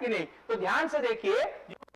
कि नहीं? तो ध्यान से देखिए,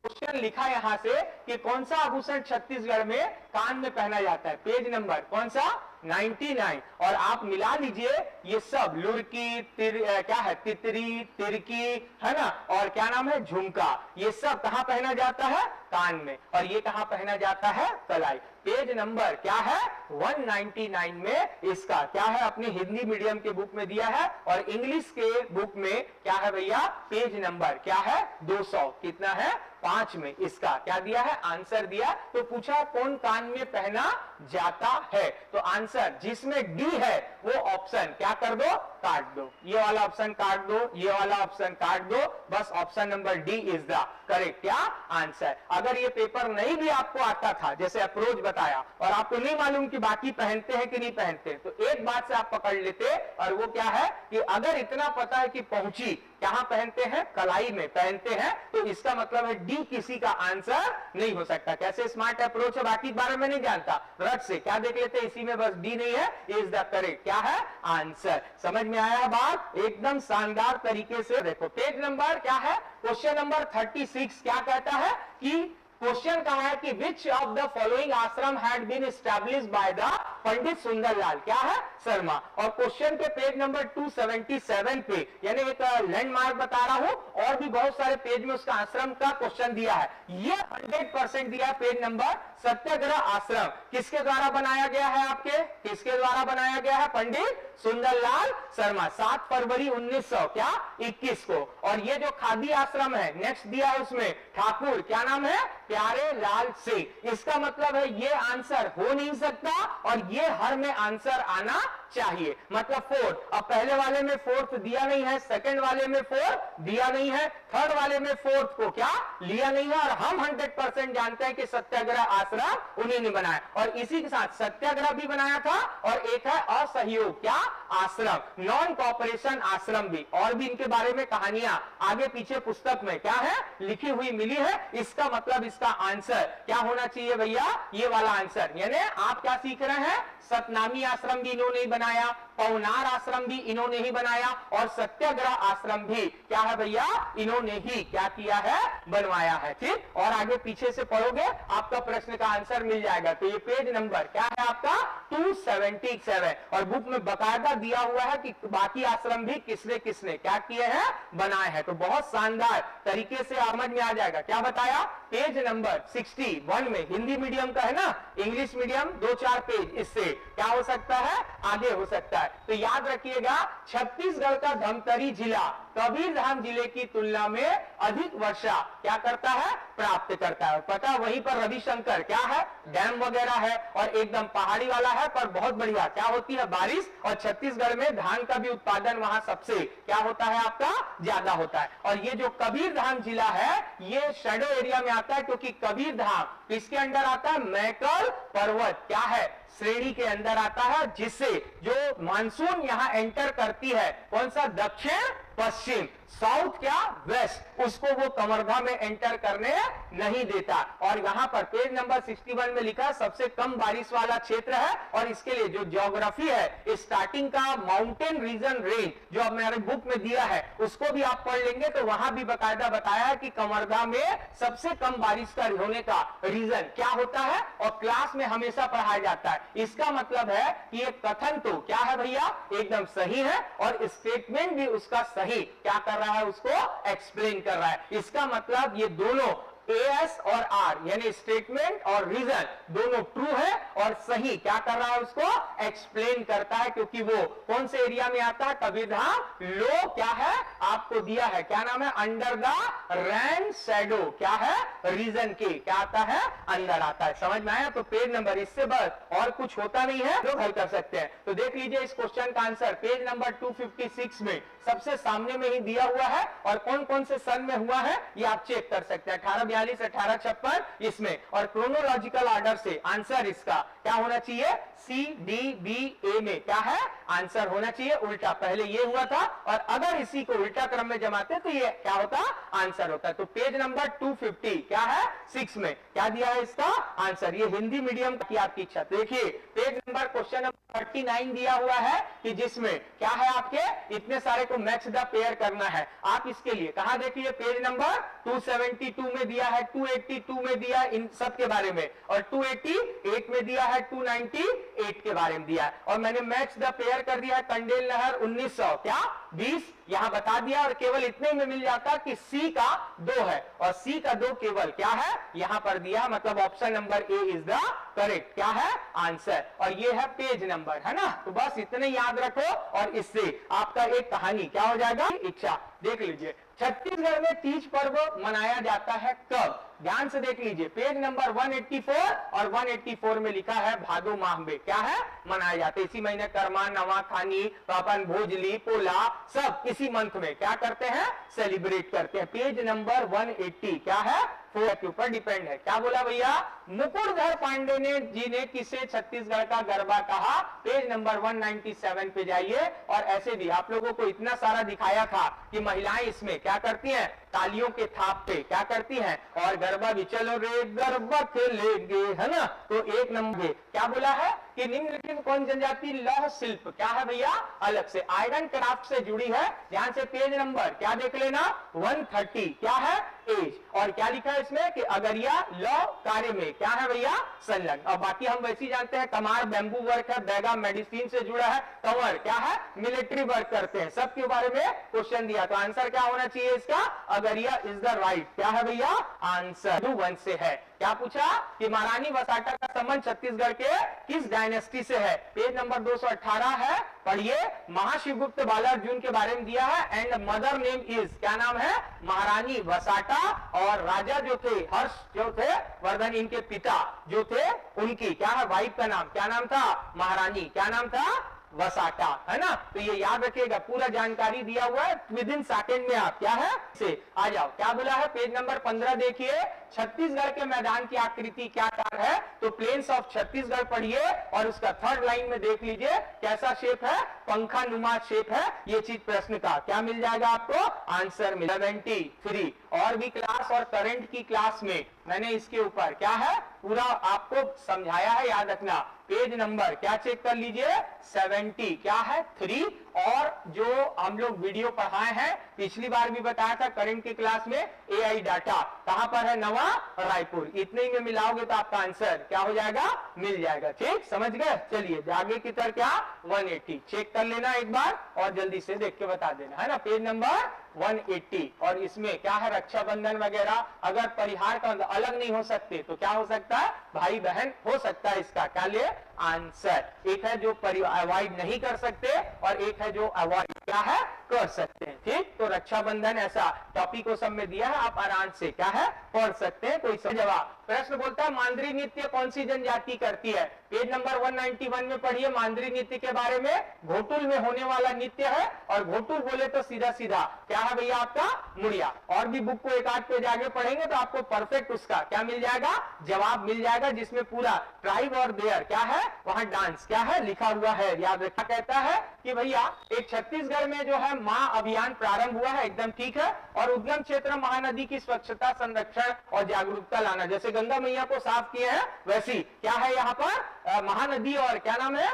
क्वेश्चन लिखा यहां से कि कौन सा आभूषण छत्तीसगढ़ में कान में पहना जाता है, पेज नंबर कौन सा 99। और आप मिला लीजिए ये सब, लुरकी, क्या है, तितरी, तिरकी, है ना, और क्या नाम है, झुमका, ये सब कहां पहना जाता है, कान में। और ये कहां पहना जाता है, कलाई। पेज नंबर क्या है 199 में इसका क्या है, अपनी हिंदी मीडियम के बुक में दिया है, और इंग्लिश के बुक में क्या है भैया, पेज नंबर क्या है 200, कितना है 5 में इसका क्या दिया है, आंसर दिया। तो पूछा कौन कान में पहना जाता है, तो आंसर जिसमें डी है वो ऑप्शन क्या कर दो, काट दो, ये वाला ऑप्शन काट दो, ये वाला ऑप्शन काट दो, बस option number D is the correct क्या आंसर। अगर ये पेपर नहीं भी आपको आता था, जैसे अप्रोच बताया, और आपको नहीं मालूम कि बाकी पहनते हैं कि नहीं पहनते, तो एक बात से आप पकड़ लेते, और वो क्या है कि अगर इतना पता है कि पहुंची कहां पहनते हैं, कलाई में पहनते हैं, तो इसका मतलब है डी किसी का आंसर नहीं हो सकता। कैसे स्मार्ट अप्रोच है, बाकी बारे में नहीं जानता, रट से क्या देख लेते, इसी में बस डी नहीं है, इज द करेक्ट क्या है आंसर। समझ में आया बात, एकदम शानदार तरीके से देखो। पेज नंबर क्या है, क्वेश्चन नंबर 36 क्या कहता है कि क्वेश्चन कहा है कि which of the following ashram had been established by the Pandit Sundarlal क्या है शर्मा। और क्वेश्चन के पेज नंबर 277 पे, यानी एक लैंडमार्क बता रहा हूं, और भी बहुत सारे पेज में उसका आश्रम का क्वेश्चन दिया है, ये 100% दिया है। पेज नंबर सत्याग्रह आश्रम किसके द्वारा बनाया गया है, आपके किसके द्वारा बनाया गया है, पंडित सुंदरलाल शर्मा, 7 फरवरी 1900 क्या 21 को। और ये जो खादी आश्रम है नेक्स्ट दिया है, उसमें ठाकुर क्या नाम है, प्यारे लाल सिंह। इसका मतलब है ये आंसर हो नहीं सकता, और ये हर में आंसर आना चाहिए, मतलब फोर्थ। अब पहले वाले में फोर्थ दिया नहीं है, सेकंड वाले में फोर्थ दिया नहीं है, थर्ड वाले में फोर्थ को क्या लिया नहीं है, और हम 100% जानते हैं कि सत्याग्रह आश्रम उन्हीं ने बनाया। और इसी के साथ सत्याग्रह भी बनाया था, और एक है असहयोग क्या आश्रम, नॉन कॉपरेशन आश्रम भी, और भी इनके बारे में कहानियां आगे पीछे पुस्तक में क्या है लिखी हुई मिली है। इसका मतलब इसका आंसर क्या होना चाहिए भैया, ये वाला आंसर। यानी आप क्या सीख रहे हैं, सतनामी आश्रम भी इन्होंने ही बनाया, पवनार आश्रम भी इन्होंने ही बनाया, और सत्याग्रह आश्रम भी क्या है भैया, इन्होंने ही क्या किया है, बनवाया है। ठीक, और आगे पीछे से पढ़ोगे आपका प्रश्न का आंसर मिल जाएगा। तो ये पेज नंबर क्या है आपका 277, और बुक में बकायदा दिया हुआ है कि बाकी आश्रम भी किसने किसने क्या किए हैं, बनाए हैं। तो बहुत शानदार तरीके से समझ में आ जाएगा। क्या बताया, पेज नंबर 61 में, हिंदी मीडियम का है ना, इंग्लिश मीडियम 2-4 पेज, इससे क्या हो सकता है, आगे हो सकता है। तो याद रखिएगा, छत्तीसगढ़ का धमतरी जिला कबीरधाम जिले की तुलना में अधिक वर्षा क्या करता है, प्राप्त करता है। पता वहीं पर रविशंकर क्या है, डैम वगैरह है, और एकदम पहाड़ी वाला है, पर बहुत बढ़िया क्या होती है, बारिश। और छत्तीसगढ़ में धान का भी उत्पादन वहां सबसे क्या होता है, आपका ज्यादा होता है। और ये जो कबीरधाम जिला है, ये शैडो एरिया में आता है, क्योंकि कबीरधाम किसके अंदर आता है, मैकल पर्वत क्या है, श्रेणी के अंदर आता है, जिससे जो मानसून यहां एंटर करती है, कौन सा, दक्षिण पश्चिम, साउथ क्या वेस्ट, उसको वो कवर्धा में एंटर करने नहीं देता। और यहां पर पेज नंबर 61 में लिखा सबसे कम बारिश वाला क्षेत्र है, और इसके लिए जो ज्योग्राफी है, स्टार्टिंग का माउंटेन रीजन रेंज जो अब मेरे बुक में दिया है, उसको भी आप पढ़ लेंगे तो वहां भी बकायदा बताया है कि कवर्धा में सबसे कम बारिश का होने का रीजन क्या होता है, और क्लास में हमेशा पढ़ाया जाता है। इसका मतलब है कि ये कथन तो क्या है भैया, एकदम सही है, और स्टेटमेंट भी उसका सही क्या कर रहा है, उसको एक्सप्लेन कर रहा है। इसका मतलब ये दोनों एस और आर यानी स्टेटमेंट और रीजन दोनों ट्रू है, और सही क्या कर रहा है, उसको एक्सप्लेन करता है, क्योंकि वो कौन से एरिया में आता है, कबीरधाम लो क्या है, आपको दिया है, क्या नाम है, अंडर द रेन शैडो क्या है, रीजन के क्या आता है, अंदर आता है। समझ में आया। तो पेज नंबर, इससे बस और कुछ होता नहीं है, लोग हल कर सकते हैं। तो देख लीजिए इस क्वेश्चन का आंसर पेज नंबर 256 में सबसे सामने में ही दिया हुआ है, और कौन कौन से सन में हुआ है ये आप चेक कर सकते हैं, 1842, 1856 इसमें। और क्रोनोलॉजिकल ऑर्डर से आंसर इसका क्या होना चाहिए, सी डी बी ए में क्या है आंसर होना चाहिए उल्टा, पहले ये हुआ था और अगर इसी को उल्टा क्रम में जमाते तो ये क्या होता आंसर होता। तो पेज नंबर 250 क्या है 6 में क्या दिया है इसका आंसर, ये हिंदी मीडियम की आपकी इच्छा। देखिए पेज नंबर क्वेश्चन नंबर 39 दिया हुआ है कि जिसमें क्या है आपके इतने सारे को मैच द पेयर करना है। आप इसके लिए कहां देखिए पेज नंबर 272 में दिया है, 282 में दिया इन सब के बारे में और 288 में दिया है, 298 के बारे में दिया है और मैंने मैच द पेयर कर दिया है कंडेल नहर 1900 क्या 20 यहां बता दिया और केवल इतने में मिल जाता कि सी का 2 है और सी का 2 केवल क्या है यहां पर दिया, मतलब option number A is the correct क्या है आंसर। और ये है पेज नंबर है ना, तो बस इतने याद रखो और इससे आपका एक कहानी क्या हो जाएगा इच्छा। देख लीजिए छत्तीसगढ़ में तीज पर्व मनाया जाता है कब, ध्यान से देख लीजिए पेज नंबर 184 और 184 में लिखा है भादो माह में क्या है मनाया जाता है। इसी महीने कर्मा नवा खानी पापन भोजली पोला सब इसी मंथ में क्या करते हैं सेलिब्रेट करते हैं। पेज नंबर 180 क्या है फोर के ऊपर डिपेंड है। क्या बोला भैया मुकुटधर पांडे जी ने किसे छत्तीसगढ़ का गरबा कहा, पेज नंबर 197 पे जाइए। और ऐसे भी आप लोगों को इतना सारा दिखाया था कि महिलाएं इसमें क्या करती हैं तालियों के थाप पे क्या करती हैं और गरबा भी चलो रे गरबा खेलेंगे है ना। तो एक नंबर क्या बोला है कि निम्नलिखित कौन जनजाति लौह शिल्प क्या है भैया अलग से आयरन क्राफ्ट से जुड़ी है। ध्यान से पेज नंबर क्या देख लेना 130 क्या है एज और क्या लिखा है इसमें कि अगरिया लौह कार्य में क्या है भैया संलग्न। और बाकी हम वैसे ही जानते हैं कमार बैम्बू वर्क है, बैगा मेडिसिन से जुड़ा है, कंवर क्या है मिलिट्री वर्क करते हैं, सबके बारे में क्वेश्चन दिया। तो आंसर क्या होना चाहिए इसका अगरिया इज द राइट क्या है भैया आंसर 2 से है। क्या पूछा कि महारानी वसाटा का संबंध छत्तीसगढ़ के किस डायनेस्टी से है, पेज नंबर 218 है पढ़िए। महाशिवगुप्त बालार्जुन के बारे में दिया है एंड मदर नेम इज क्या नाम है महारानी वसाटा और राजा जो थे हर्ष जो थे वर्धन इनके पिता जो थे उनकी क्या है वाइफ का नाम क्या नाम था महारानी क्या नाम था वसाटा है ना। तो ये याद रखिएगा पूरा जानकारी दिया हुआ है विद इन सेकेंड में आप क्या है से आ जाओ। क्या बोला है पेज नंबर 15 देखिए छत्तीसगढ़ के मैदान की आकृति क्या कार है, तो प्लेन्स ऑफ छत्तीसगढ़ पढ़िए और उसका थर्ड लाइन में देख लीजिए कैसा शेप है पंखा नुमा शेप है। ये चीज प्रश्न का क्या मिल जाएगा आपको आंसर में 73 और भी क्लास और करंट की क्लास में मैंने इसके ऊपर क्या है पूरा आपको समझाया है, याद रखना। पेज नंबर क्या चेक कर लीजिए 70 क्या है 3 और जो हम लोग वीडियो पढ़ाए हैं पिछली बार भी बताया था करंट की क्लास में एआई डाटा कहां पर है नवा रायपुर, इतने ही में मिलाओगे तो आपका आंसर क्या हो जाएगा मिल जाएगा। ठीक समझ गए। चलिए आगे की तरफ क्या 180 चेक कर लेना एक बार और जल्दी से देख के बता देना है ना। पेज नंबर 180 और इसमें क्या है रक्षाबंधन वगैरह अगर परिहार का अलग नहीं हो सकते तो क्या हो सकता है भाई बहन हो सकता है। इसका क्या ले आंसर एक है जो अवॉइड नहीं कर सकते और एक है जो अवॉइड क्या है कर सकते हैं। ठीक तो रक्षाबंधन ऐसा टॉपिक को सब में दिया है आप आराम से क्या है पढ़ सकते हैं। कोई जवाब प्रश्न बोलता है मांद्री नृत्य कौन सी जनजाति करती है, पेज नंबर 191 में पढ़िए मांद्री नृत्य के बारे में। घोटुल में होने वाला नृत्य है और घोटुल बोले तो सीधा सीधा क्या है भैया आपका मुड़िया। और भी बुक को एक आध पेज आगे पढ़ेंगे तो आपको परफेक्ट उसका क्या मिल जाएगा जवाब मिल जाएगा जिसमें पूरा ट्राइब और देयर क्या है वहां डांस क्या है लिखा हुआ है। याद रखा कहता है कि भैया एक छत्तीसगढ़ में जो है माँ अभियान प्रारंभ हुआ है एकदम ठीक है और उद्गम क्षेत्र महानदी की स्वच्छता संरक्षण और जागरूकता लाना, जैसे गंगा मैया को साफ किए हैं वैसी क्या है यहाँ पर महानदी और क्या नाम है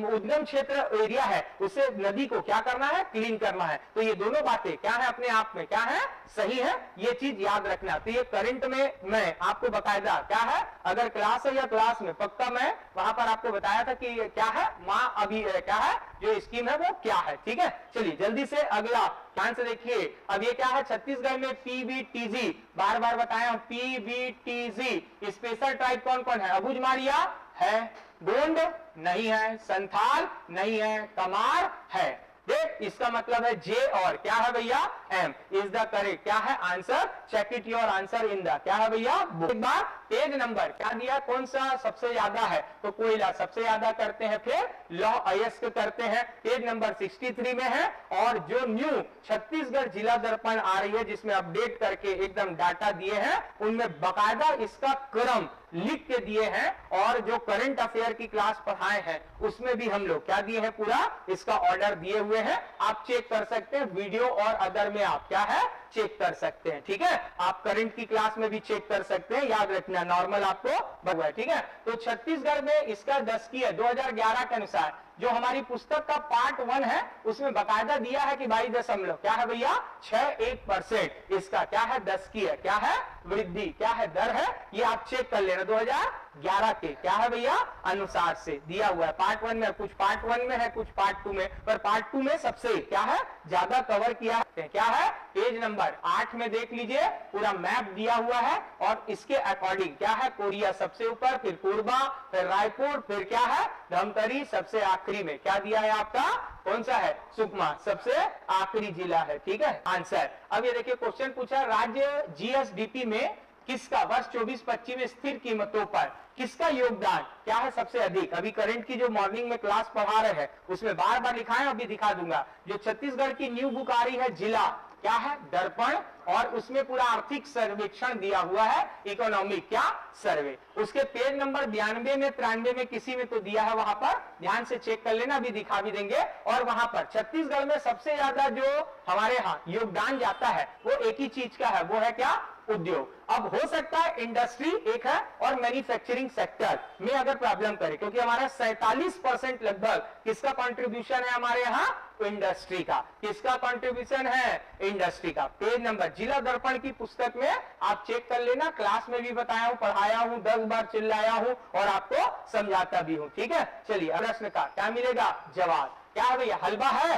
उद्गम क्षेत्र एरिया है उसे नदी को क्या करना है क्लीन करना है। तो ये दोनों बातें क्या है अपने आप में क्या है सही है, ये चीज याद रखना। तो ये करंट में मैं आपको बकायदा क्या है अगर क्लास है या क्लास में पक्का मैं वहां पर आपको बताया था कि क्या है माँ अभी क्या है जो स्कीम है वो क्या है। ठीक है चलिए जल्दी से अगला ध्यान से देखिए। अब ये क्या है छत्तीसगढ़ में पीबीटीजी बार बार बताया हूं पीबीटीजी स्पेशल ट्राइब कौन कौन है, अबुझमारिया है, गोंड नहीं है, संथाल नहीं है, कमार है। देख इसका मतलब है जे और क्या है भैया एम इज द करेक्ट क्या है answer. Check it your answer in the क्या है भैया। एक बार पेज नंबर क्या दिया, कौन सा सबसे ज्यादा है, तो कोयला सबसे ज्यादा करते हैं, फिर लौ अयस्क करते हैं, पेज नंबर 63 में है। और जो न्यू छत्तीसगढ़ जिला दर्पण आ रही है जिसमें अपडेट करके एकदम डाटा दिए हैं, उनमें बकायदा इसका क्रम लिख के दिए हैं। और जो करंट अफेयर की क्लास पढ़ाए हैं उसमें भी हम लोग क्या दिए हैं, पूरा इसका ऑर्डर दिए हुए हैं। आप चेक कर सकते हैं, वीडियो और अदर में आप क्या है चेक कर सकते हैं। ठीक है, आप करंट की क्लास में भी चेक कर सकते हैं, याद रखना नॉर्मल आपको बता है। ठीक है, तो छत्तीसगढ़ में इसका 10 की है 2011 के अनुसार। जो हमारी पुस्तक का पार्ट 1 है उसमें बकायदा दिया है कि 22 क्या है भैया 61% इसका क्या है 10 की है, क्या है वृद्धि, क्या है दर है, ये आप चेक कर लेना 2011 के क्या है भैया अनुसार से दिया हुआ है। पार्ट 1 में, कुछ पार्ट 1 में है, कुछ पार्ट 2 में, पर पार्ट 2 में सबसे क्या है ज्यादा कवर किया है। क्या है पेज नंबर 8 में देख लीजिए, पूरा मैप दिया हुआ है और इसके अकॉर्डिंग क्या है कोरिया सबसे ऊपर, फिर कोरबा, फिर रायपुर, फिर क्या है धमतरी, सबसे आखिरी में क्या दिया है आपका कौन सा है सुकमा, सबसे आखिरी जिला है। ठीक है आंसर। अब ये देखिए क्वेश्चन पूछा, राज्य जीएसडीपी में किसका वर्ष 24-25 में स्थिर कीमतों पर किसका योगदान क्या है सबसे अधिक। अभी करंट की जो मॉर्निंग में क्लास पढ़ा रहे हैं उसमें बार बार लिखा है, अभी दिखा दूंगा। जो छत्तीसगढ़ की न्यू बुक आ रही है जिला क्या है दर्पण, और उसमें पूरा आर्थिक सर्वेक्षण दिया हुआ है, इकोनॉमिक क्या सर्वे, उसके पेज नंबर 92 में 93 में किसी में तो दिया है, वहां पर ध्यान से चेक कर लेना, अभी दिखा भी देंगे। और वहां पर छत्तीसगढ़ में सबसे ज्यादा जो हमारे यहाँ योगदान जाता है वो एक ही चीज का है, वो है क्या उद्योग। अब हो सकता है इंडस्ट्री एक है और मैन्युफैक्चरिंग सेक्टर में अगर प्रॉब्लम करे, क्योंकि हमारा 47% लगभग किसका कंट्रीब्यूशन है हमारे यहाँ इंडस्ट्री का, किसका कंट्रीब्यूशन है इंडस्ट्री का। पेज नंबर जिला दर्पण की पुस्तक में आप चेक कर लेना, क्लास में भी बताया हूं, पढ़ाया हूं, 10 बार चिल्लाया हूं और आपको समझाता भी हूं। ठीक है चलिए प्रश्न का क्या मिलेगा जवाब, क्या है भैया हलवा है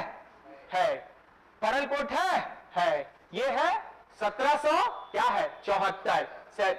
परलकोट है ये है 1700 क्या है 74।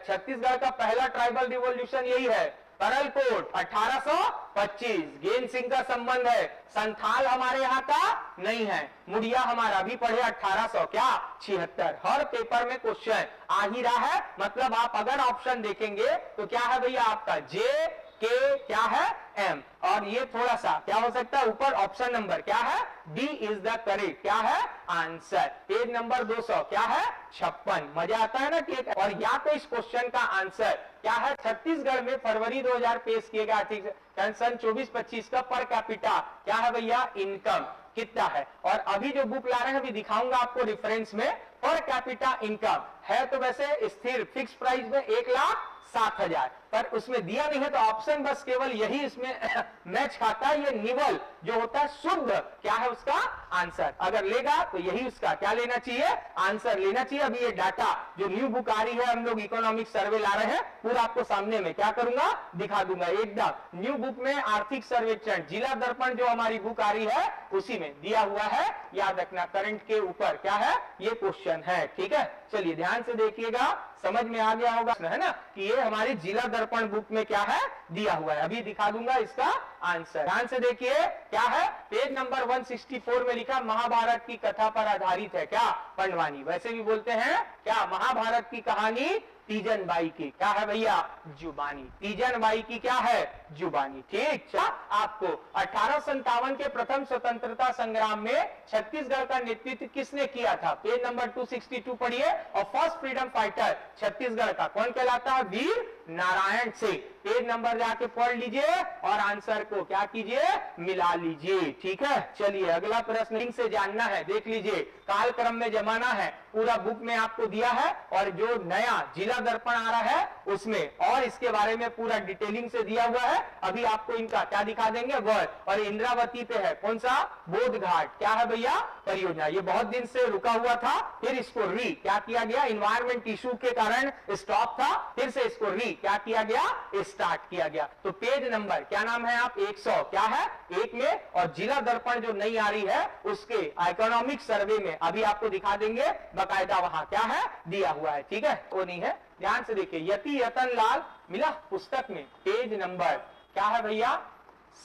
छत्तीसगढ़ का पहला ट्राइबल रिवॉल्यूशन यही है, परलकोट 1825, गेंद सिंह का संबंध है, संथाल हमारे यहाँ का नहीं है, मुड़िया हमारा भी पढ़े 1800 क्या 76। हर पेपर में क्वेश्चन आ ही रहा है, मतलब आप अगर ऑप्शन देखेंगे तो क्या है भैया आपका जे के क्या है एम, और ये थोड़ा सा क्या हो सकता है ऊपर ऑप्शन नंबर क्या है डी इज द करेक्ट क्या है आंसर। पेज नंबर 200 क्या है 56। मजा आता है ना कि और या तो इस क्वेश्चन का आंसर क्या है छत्तीसगढ़ में फरवरी 2000 पेश किए गए आर्थिक सन 24-25 का पर कैपिटा क्या है भैया इनकम कितना है, और अभी जो बुक ला रहे हैं अभी दिखाऊंगा आपको रेफरेंस में, पर कैपिटा इनकम है तो वैसे स्थिर फिक्स प्राइस में 1,07,000, पर उसमें दिया नहीं है तो ऑप्शन बस केवल यही इसमें मैच खाता है, ये निवल जो होता है शुद्ध क्या है उसका आंसर, अगर लेगा तो यही उसका क्या लेना चाहिए आंसर लेना चाहिए। अभी ये डाटा जो न्यू बुक आ रही है हम लोग इकोनॉमिक सर्वे ला रहे हैं, पूरा आपको सामने में क्या करूंगा दिखा दूंगा एकदम। न्यू बुक में आर्थिक सर्वेक्षण जिला दर्पण जो हमारी बुक आ रही है उसी में दिया हुआ है, याद रखना करंट के ऊपर क्या है ये क्वेश्चन है। ठीक है चलिए ध्यान से देखिएगा, समझ में आ गया होगा है ना कि ये हमारी जिला दर्पण बुक में क्या है दिया हुआ है, अभी दिखा दूंगा इसका आंसर। ध्यान से देखिए क्या है पेज नंबर 164 में लिखा महाभारत की कथा पर आधारित है क्या पंडवानी, वैसे भी बोलते हैं क्या महाभारत की कहानी तीजन बाई की क्या है भैया जुबानी, तीजन बाई की क्या है जुबानी। ठीक आपको 1857 के प्रथम स्वतंत्रता संग्राम में छत्तीसगढ़ का नेतृत्व किसने किया था, पेज नंबर 262 पढ़िए, और फर्स्ट फ्रीडम फाइटर छत्तीसगढ़ का कौन कहलाता है वीर नारायण सिंह। पेज नंबर जाके पढ़ लीजिए और आंसर को क्या कीजिए मिला लीजिए। ठीक है चलिए अगला प्रश्न लिंक से जानना है, देख लीजिए कालक्रम में जमाना है, पूरा बुक में आपको दिया है, और जो नया जिला दर्पण आ रहा है उसमें और इसके बारे में पूरा डिटेलिंग से दिया हुआ है। अभी आपको इनका क्या दिखा देंगे वर्ड, और इंद्रावती पे है कौन सा बोध घाट क्या है भैया परियोजना, ये बहुत दिन से रुका हुआ था, फिर इसको क्या किया गया इन्वायरमेंट इशू के कारण स्टॉप था, फिर से इसको क्या किया गया स्टार्ट किया गया। तो पेज नंबर क्या नाम है आप 100 क्या है एक में, और जिला दर्पण जो नई आ रही है उसके इकोनॉमिक सर्वे में अभी आपको दिखा देंगे, बकायदा वहां क्या है दिया हुआ है। ठीक है वो नहीं है, ध्यान से देखिए यति यतन लाल मिला पुस्तक में पेज नंबर क्या है भैया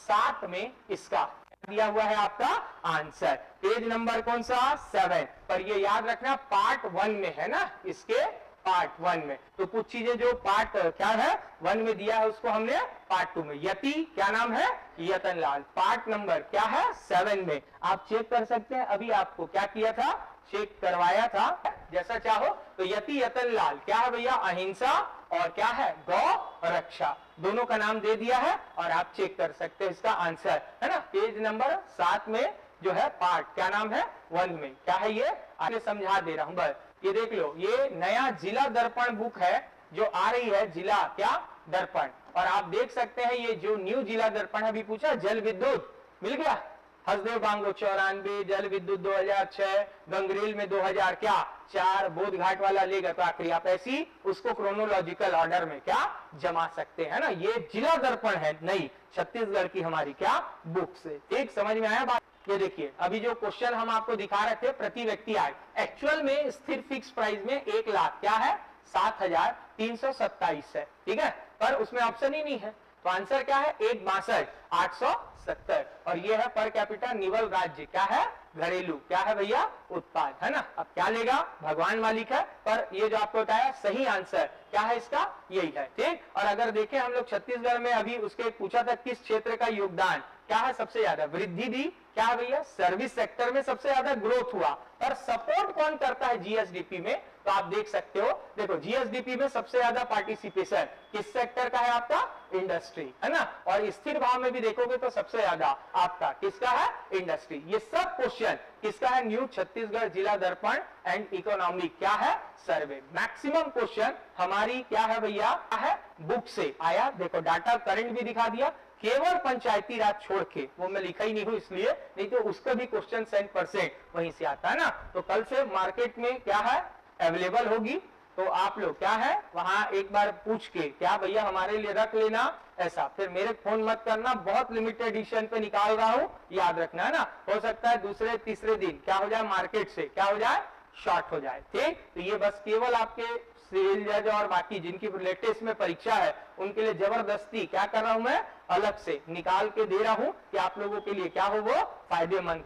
7 में इसका दिया हुआ है आपका आंसर। पेज नंबर कौन सा 7 पर, ये याद रखना पार्ट 1 में है ना, इसके पार्ट 1 में। तो कुछ चीजें जो पार्ट क्या है 1 में दिया है उसको हमने पार्ट 2 में। यति क्या नाम है, यतन लाल, पार्ट नंबर क्या है 7 में। आप चेक कर सकते हैं, अभी आपको क्या किया था, चेक करवाया था, जैसा चाहो। तो यति यतन लाल क्या है भैया, अहिंसा और क्या है गौ रक्षा, दोनों का नाम दे दिया है और आप चेक कर सकते हैं इसका आंसर, है ना। पेज नंबर 7 में जो है पार्ट क्या नाम है 1 में, क्या है ये आगे समझा दे रहा हूं बस। ये देख लो, ये नया जिला दर्पण बुक है जो आ रही है, जिला क्या दर्पण। और आप देख सकते हैं ये जो न्यू जिला दर्पण है, अभी पूछा जल विद्युत मिल गया, हसदेव बांगो 94, जल विद्युत 2006, गंगरेल में 2000 क्या 4, बोध घाट वाला लेगा तो आखिरी आप ऐसी उसको क्रोनोलॉजिकल ऑर्डर में क्या जमा सकते हैं ना। ये जिला दर्पण है नई छत्तीसगढ़ की हमारी क्या बुक से, ठीक समझ में आया बात। ये देखिए अभी जो क्वेश्चन हम आपको दिखा रहे थे प्रति व्यक्ति आय, एक्चुअल में स्थिर फिक्स प्राइस में 1 लाख क्या है 7,327 है, ठीक है, पर उसमें ऑप्शन ही नहीं है। तो आंसर क्या है 1,62,870 और ये है पर कैपिटा निवल राज्य क्या है घरेलू क्या है भैया उत्पाद, है ना। अब क्या लेगा भगवान मालिक है, पर ये जो आपको बताया सही आंसर क्या है इसका यही है, ठीक। और अगर देखें हम लोग छत्तीसगढ़ में अभी उसके पूछा था किस क्षेत्र का योगदान क्या है सबसे ज्यादा, वृद्धि दी क्या है भैया, सर्विस सेक्टर में सबसे ज्यादा ग्रोथ हुआ। और सपोर्ट कौन करता है जीएसडीपी में, तो आप देख सकते हो, देखो जीएसडीपी में सबसे ज्यादा पार्टिसिपेशन किस सेक्टर का है आपका, इंडस्ट्री, है ना। और स्थिर भाव में भी देखोगे तो सबसे ज्यादा आपका किसका है, इंडस्ट्री। ये सब क्वेश्चन किसका है, न्यू छत्तीसगढ़ जिला दर्पण एंड इकोनॉमिक क्या है सर्वे। मैक्सिमम क्वेश्चन हमारी क्या है भैया है बुक से आया। देखो डाटा करंट भी दिखा दिया, केवल पंचायती राज छोड़ के, वो मैं लिखा ही नहीं हूं इसलिए, नहीं तो उसका भी क्वेश्चन 100% वहीं से आता है ना। तो कल से मार्केट में क्या है अवेलेबल होगी, तो आप लोग क्या है वहां एक बार पूछ के क्या भैया हमारे लिए रख लेना, ऐसा फिर मेरे फोन मत करना, बहुत लिमिटेड एडिशन पे निकाल रहा हूं, याद रखना है ना। हो सकता है दूसरे तीसरे दिन क्या हो जाए मार्केट से क्या हो जाए शॉर्ट हो जाए, ठीक। तो ये बस केवल आपके सिविल जज और बाकी जिनकी लेटेस्ट में परीक्षा है उनके लिए जबरदस्ती क्या कर रहा हूं मैं अलग से निकाल के दे रहा हूं कि आप लोगों के लिए क्या हो वो फायदेमंद हो।